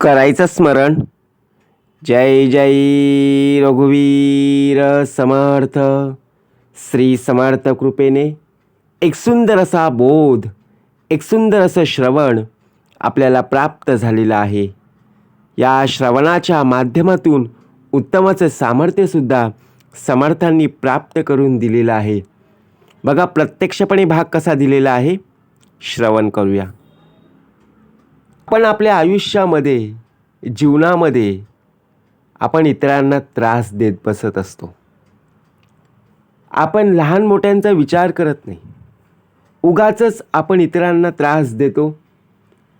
करायचं स्मरण. जय जय रघुवीर समर्थ. श्री समर्थ कृपेने एक सुंदर असा बोध, एक सुंदर असं श्रवण आपल्याला प्राप्त झालेलं आहे. या श्रवणाच्या माध्यमातून उत्तमाचं सामर्थ्यसुद्धा समर्थांनी प्राप्त करून दिलेलं आहे. बघा, प्रत्यक्षपणे भाग कसा दिलेला आहे, श्रवण करूया. आपण आपल्या आयुष्यामध्ये, जीवनामध्ये आपण इतरांना त्रास देत बसत असतो. आपण लहान मोठ्यांचा विचार करत नाही. उगाचच आपण इतरांना त्रास देतो,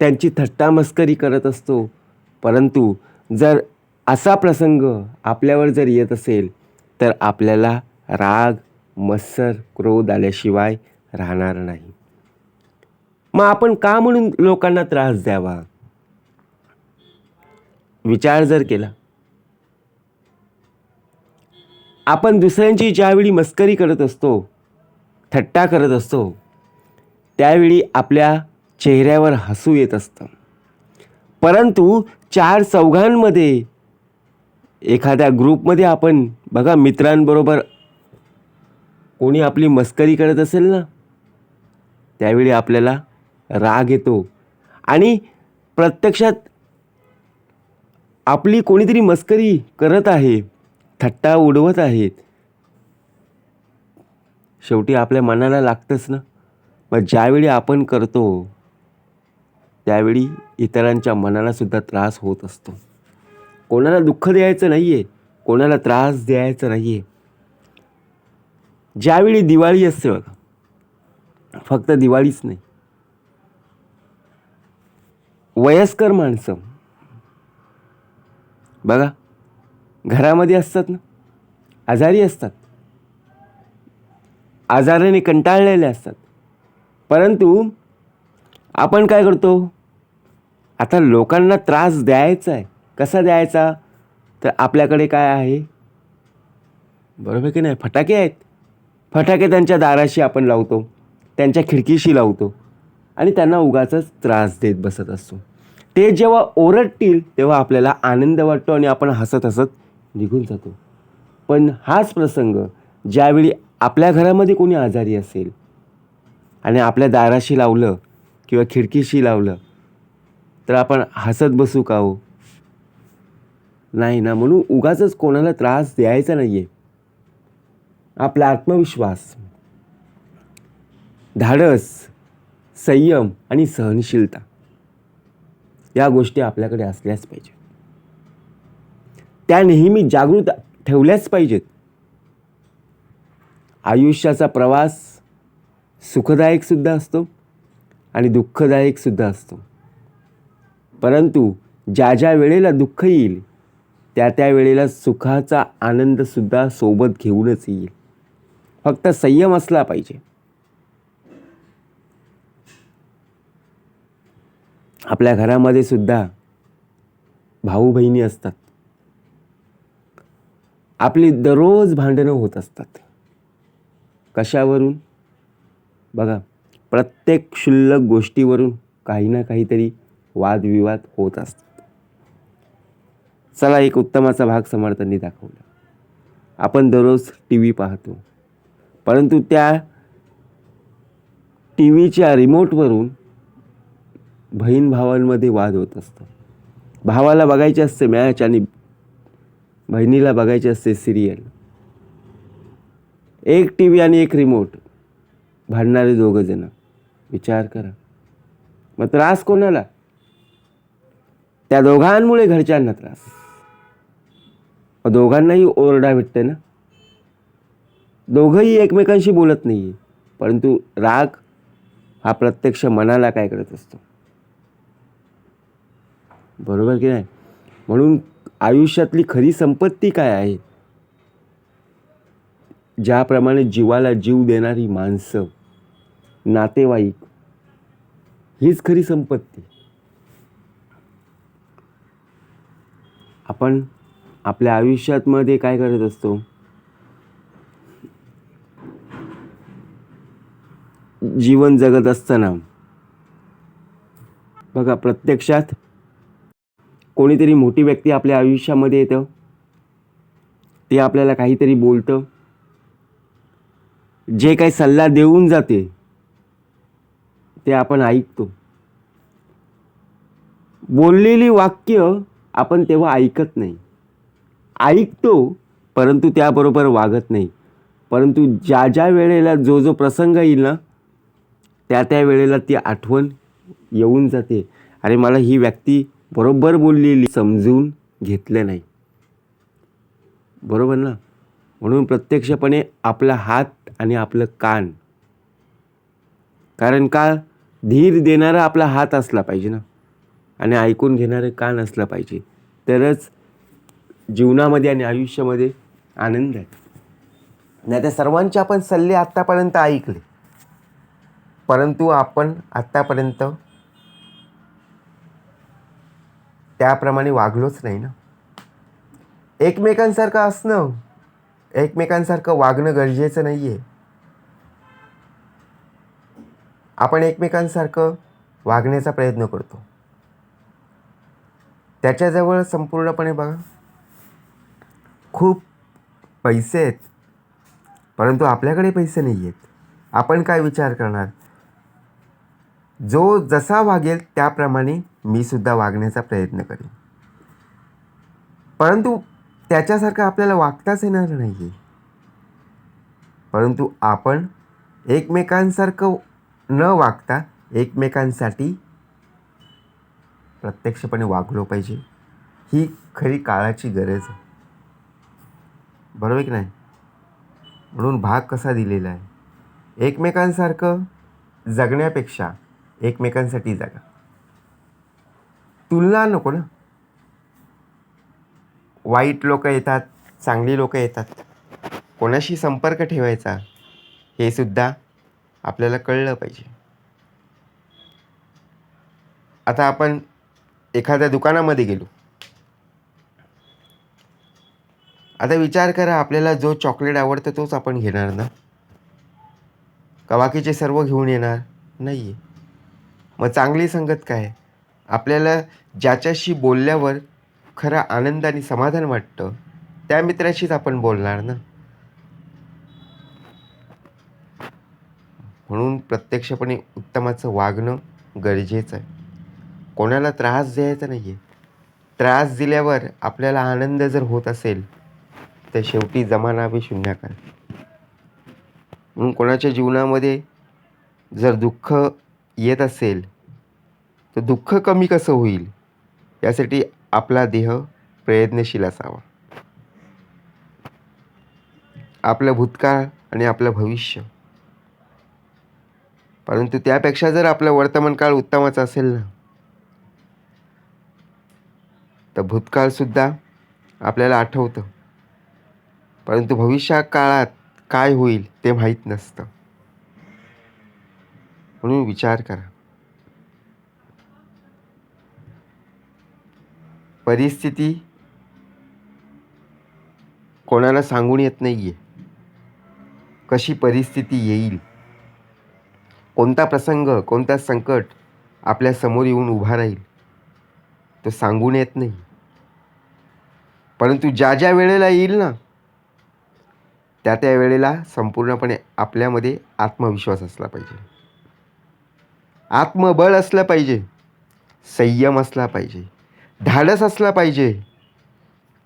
त्यांची थट्टा मस्करी करत असतो. परंतु जर असा प्रसंग आपल्यावर जर येत असेल तर आपल्याला राग, मत्सर, क्रोध आल्याशिवाय राहणार नाही. मग आपण का म्हणून लोकांना त्रास द्यावा? विचार जर केला, आपण दुसऱ्यांची ज्यावेळी मस्करी करत असतो, थट्टा करत असतो, त्यावेळी आपल्या चेहऱ्यावर हसू येत असतं. परंतु चार चौघांमध्ये, एखाद्या ग्रुपमध्ये आपण बघा, मित्रांबरोबर कोणी आपली मस्करी करत असेल ना, त्यावेळी आपल्याला राग येतो आणि प्रत्यक्षात आपली कोणीतरी मस्करी करत आहे, थट्टा उडवत आहेत, शेवटी आपल्या मनाला लागतंच ना. मग ज्यावेळी आपण करतो त्यावेळी इतरांच्या मनाला सुद्धा त्रास होत असतो. कोणाला दुःख द्यायचं नाही आहे, कोणाला त्रास द्यायचा नाही आहे. ज्यावेळी दिवाळी असते बघा, फक्त दिवाळीच नाही, वयस्कर माणसं बघा घरामध्ये असतात ना, आजारी असतात, आजाराने कंटाळलेले असतात. परंतु आपण काय करतो, आता लोकांना त्रास द्यायचा आहे. कसा द्यायचा? तर आपल्याकडे काय आहे, बरोबर की नाही, फटाके आहेत. फटाके त्यांच्या दाराशी आपण लावतो, त्यांच्या खिडकीशी लावतो आणि त्यांना उगाचच त्रास देत बसत असतो. ते जेव्हा ओरडतील तेव्हा आपल्याला आनंद वाटतो आणि आपण हसत हसत निघून जातो. पण हाच प्रसंग ज्यावेळी आपल्या घरामध्ये कोणी आजारी असेल आणि आपल्या दाराशी लावलं किंवा खिडकीशी लावलं तर आपण हसत बसू का हो? नाही ना. म्हणून उगाचच कोणाला त्रास द्यायचा नाही आहे. आपला आत्मविश्वास, धाडस, संयम आणि सहनशीलता या गोष्टी आपल्याकडे असल्याच पाहिजेत. त्या नेहमी जागृत ठेवल्याच पाहिजेत. आयुष्याचा प्रवास सुखदायक सुद्धा असतो आणि दुःखदायक सुद्धा असतो. परंतु ज्या ज्या वेळेला दुःख येईल त्या त्या वेळेला सुखाचा आनंद सुद्धा सोबत घेऊनच येईल. फक्त संयम असला पाहिजे. आपल्या घरामध्ये सुद्धा भाऊ बहिणी असतात. आपली दररोज भांडणं होत असतात. कशावरून? बघा, प्रत्येक क्षुल्लक गोष्टीवरून काही ना काहीतरी वादविवाद होत असतात. चला, एक उत्तमाचा भाग समर्थांनी दाखवला. आपण दररोज टी व्ही पाहतो, परंतु त्या टी व्हीच्या रिमोटवरून बहीण भावांमध्ये वाद होत असतो. भावाला बघायचे असते मॅच आणि बहिणीला बघायचे असते सिरियल. एक टी व्ही आणि एक रिमोट, भांडणारे दोघं जण. विचार करा, मग त्रास कोणाला? त्या दोघांमुळे घरच्यांना त्रास. मग दोघांनाही ओरडा भेटते ना. दोघंही एकमेकांशी बोलत नाही, परंतु राग हा प्रत्यक्ष मनाला काय करत असतो, बरोबर की नाही? म्हणून आयुष्यातली खरी संपत्ती काय आहे? ज्याप्रमाणे जीवाला जीव देणारी माणसं, नातेवाईक, हीच खरी संपत्ती. आपण आपल्या आयुष्यामध्ये काय करत असतो? जीवन जगत असताना बघा, प्रत्यक्षात कोणीतरी मोठी व्यक्ती आपल्या आयुष्यामध्ये येतं, ते आपल्याला काहीतरी बोलतं, जे काही सल्ला देऊन जाते ते आपण ऐकतो. बोललेली वाक्य आपण तेव्हा ऐकत नाही, ऐकतो परंतु त्याबरोबर वागत नाही. परंतु ज्या ज्या वेळेला जो जो प्रसंग येईल ना, त्या त्या वेळेला ती आठवण येऊन जाते. अरे मला ही व्यक्ती बरोबर बोललेली, समजून घेतलं नाही. बरोबर ना? म्हणून प्रत्यक्षपणे आपला हात आणि आपलं कान, कारण का धीर देणारा आपला हात असला पाहिजे ना, आणि ऐकून घेणारे कान असलं पाहिजे, तरच जीवनामध्ये आणि आयुष्यामध्ये आनंद आहे. नाही तर सर्वांचे आपण सल्ले आत्तापर्यंत ऐकले, परंतु आपण आत्तापर्यंत त्याप्रमाणे वागलोच नाही ना. एकमेकांसारखं असणं, एकमेकांसारखं वागणं गरजेचं नाही आहे. आपण एकमेकांसारखं वागण्याचा प्रयत्न करतो. त्याच्याजवळ संपूर्णपणे बघा खूप पैसे आहेत, परंतु आपल्याकडे पैसे नाही आहेत. आपण काय विचार करणार? जो जसा वागेल त्याप्रमाणे मी सुद्धा वागण्याचा प्रयत्न करेन, परंतु त्याच्यासारखं आपल्याला वागताच येणार नाही आहे. परंतु आपण एकमेकांसारखं न वागता एकमेकांसाठी प्रत्यक्षपणे वागलो पाहिजे. ही खरी काळाची गरज आहे. बरोबर की नाही? म्हणून भाग कसा दिलेला आहे, एकमेकांसारखं जगण्यापेक्षा एकमेकांसाठी जगा. तुलना नको ना. वाईट लोक येतात, चांगली लोक येतात, कोणाशी संपर्क ठेवायचा हे सुद्धा आपल्याला कळलं पाहिजे. आता आपण एखाद्या दुकानामध्ये गेलो, आता विचार करा, आपल्याला जो चॉकलेट आवडतं तोच आपण घेणार ना, का बाकीचे सर्व घेऊन येणार नाही आहे? मग चांगली संगत काय? आपल्याला ज्याच्याशी बोलल्यावर खरा आनंद आणि समाधान वाटतं त्या मित्राशीच आपण बोलणार ना. म्हणून प्रत्यक्षपणे उत्तमाचं वागणं गरजेचं आहे. कोणाला त्रास द्यायचा नाही आहे. त्रास दिल्यावर आपल्याला आनंद जर होत असेल तर शेवटी जमाना भी शून्याकार. म्हणून कोणाच्या जीवनामध्ये जर दुःख येत असेल तर दुःख कमी कसं होईल यासाठी आपला देह प्रयत्नशील असावा. आपलं भूतकाळ आणि आपलं भविष्य, परंतु त्यापेक्षा जर आपलं वर्तमानकाळ उत्तमाचा असेल ना, तर भूतकाळसुद्धा आपल्याला आठवतं, परंतु भविष्या काळात काय होईल ते माहीत नसतं. म्हणून विचार करा. परिस्थिती कोणाला सांगून येत नाही आहे, कशी परिस्थिती येईल, कोणता प्रसंग, कोणता संकट आपल्या समोर येऊन उभा राहील तो सांगून येत नाही. परंतु ज्या ज्या वेळेला येईल ना, त्या त्या वेळेला संपूर्णपणे आपल्यामध्ये आत्मविश्वास असला पाहिजे, आत्मबळ असलं पाहिजे, संयम असला पाहिजे, धाडस असला पाहिजे.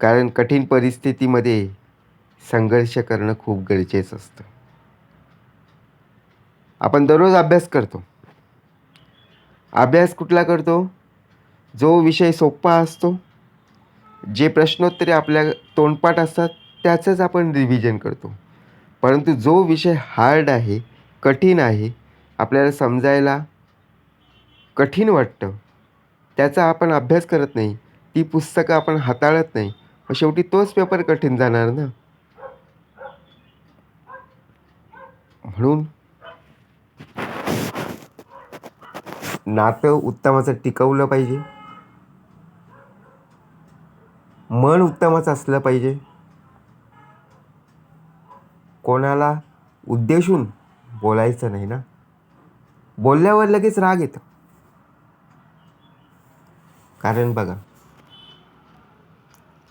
कारण कठीण परिस्थितीमध्ये संघर्ष करणं खूप गरजेचं असतं. आपण दररोज अभ्यास करतो. अभ्यास कुठला करतो? जो विषय सोपा असतो, जे प्रश्नोत्तरे आपल्या तोंडपाठ असतात त्याचंच आपण रिव्हिजन करतो. परंतु जो विषय हार्ड आहे, कठीण आहे, आपल्याला समजायला कठीण वाटतं, त्याचा आपण अभ्यास करत नाही, ती पुस्तकं आपण हाताळत नाही, मग शेवटी तोच पेपर कठीण जाणार ना. म्हणून नातं उत्तमाचं टिकवलं पाहिजे, मन उत्तमाचं असलं पाहिजे. कोणाला उद्देशून बोलायचं नाही ना. बोलल्यावर लगेच राग येतं. कारण बघा,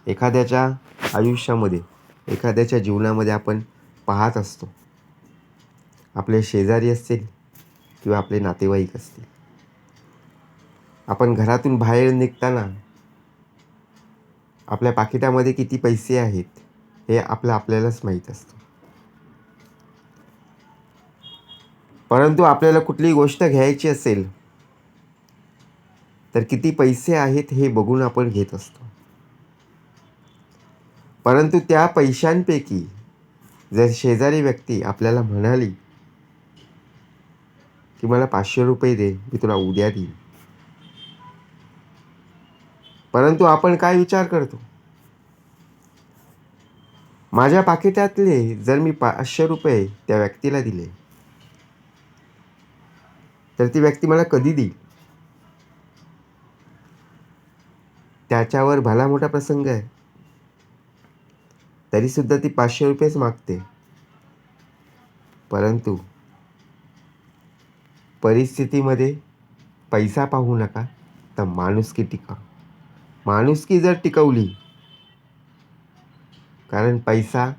एखाद्याच्या आयुष्यामध्ये, एखाद्याच्या जीवनामध्ये आपण पाहत असतो, आपले शेजारी असतील किंवा आपले नातेवाईक असतील, आपण घरातून बाहेर निघताना आपल्या पाकिटामध्ये किती पैसे आहेत हे आपल्यालाच माहीत असतं. परंतु आपल्याला कुठलीही गोष्ट घ्यायची असेल तर किती पैसे आहेत हे बघून आपण घेत असतो. परंतु त्या पैशांपैकी जर शेजारी व्यक्ती आपल्याला म्हणाली की मला 500 रुपये दे, मी तुला उद्या देईन, परंतु आपण काय विचार करतो, माझ्या पाकिटातले जर मी 500 रुपये त्या व्यक्तीला दिले तर ती व्यक्ती मला कधी देईल? त्याच्यावर भला मोठा प्रसंग आहे, तरीसुद्धा ती 500 रुपयेच मागते. परंतु परिस्थितीमध्ये पैसा पाहू नका, तर माणुसकी टिका. माणुसकी जर टिकवली, कारण पैसा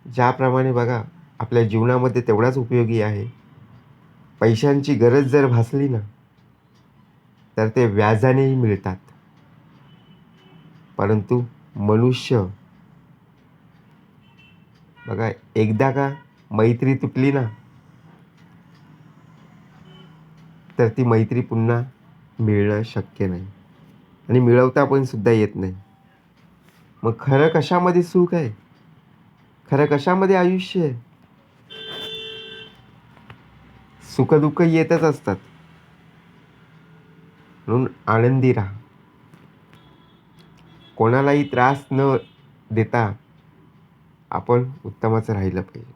ज्याप्रमाणे बघा आपल्या जीवनामध्ये तेवढाच उपयोगी आहे, पैशांची गरज जर भासली ना तर ते व्याजानेही मिळतात. परंतु मनुष्य बघा, एकदा का मैत्री तुटली ना तर ती मैत्री पुन्हा मिळणं शक्य नाही आणि मिळवता पण सुद्धा येत नाही. मग खरं कशामध्ये सुख आहे, खरं कशामध्ये आयुष्य आहे? सुखदुःख येतच असतात, म्हणून आनंदी राहा. कोणालाही त्रास न देता आपण उत्तमच राहिलं पाहिजे.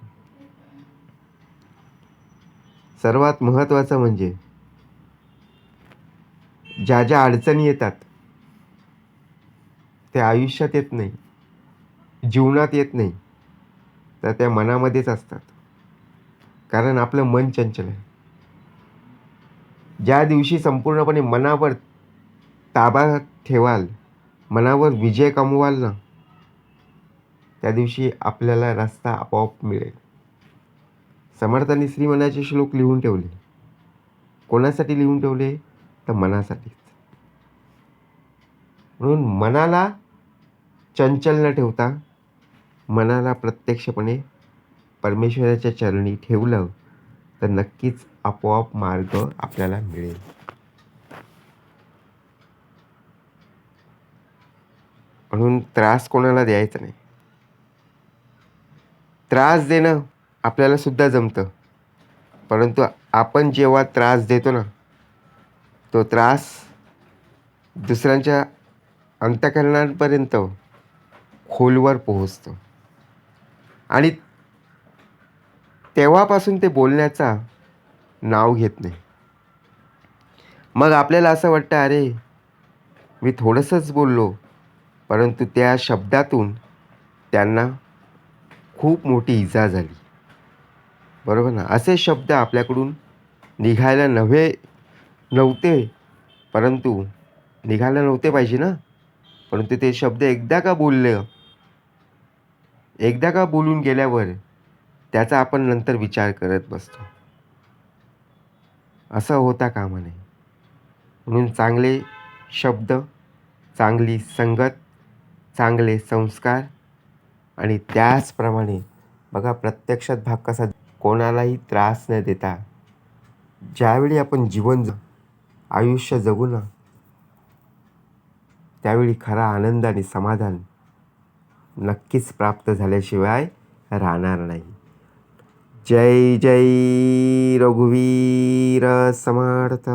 सर्वात महत्त्वाचं म्हणजे ज्या ज्या अडचणी येतात त्या आयुष्यात येत नाही, जीवनात येत नाही, तर त्या मनामध्येच असतात. कारण आपलं मन चंचल आहे. ज्या दिवशी संपूर्णपणे मनावर ताबा ठेवाल, मनावर विजय कमवाल ना, त्या दिवशी आपल्याला रस्ता आपोआप मिळेल. समर्थांनी श्रीमनाचे श्लोक लिहून ठेवले. कोणासाठी लिहून ठेवले? तर मनासाठीच. म्हणून मनाला चंचल न ठेवता मनाला प्रत्यक्षपणे परमेश्वराच्या चरणी ठेवलं तर नक्कीच आपोआप मार्ग आपल्याला मिळेल. म्हणून त्रास कोणाला द्यायचा नाही. त्रास देणं आपल्याला सुद्धा जमतं, परंतु आपण जेव्हा त्रास देतो ना, तो त्रास दुसऱ्यांच्या अंतःकरणापर्यंत खोलवर पोहोचतो आणि तेव्हापासून ते बोलण्याचा नाव घेत नाही. मग आपल्याला असं वाटतं, अरे मी थोडंसंच बोललो, परंतु त्या शब्दातून त्यांना खूप मोठी इजा झाली. बरोबर ना? असे शब्द आपल्याकडून निघायला नव्हते, परंतु निघायला नव्हते पाहिजे ना, परंतु ते शब्द एकदा का बोलून गेल्यावर त्याचा आपण नंतर विचार करत बसतो. असं होता कामा नये. म्हणून चांगले शब्द, चांगली संगत, चांगले संस्कार आणि त्याचप्रमाणे बघा प्रत्यक्षात भाग कसा, कोणालाही त्रास न देता ज्यावेळी आपण आयुष्य जगू ना, त्यावेळी खरा आनंद आणि समाधान नक्कीच प्राप्त झाल्याशिवाय राहणार नाही. जय जय रघुवीर समर्थ.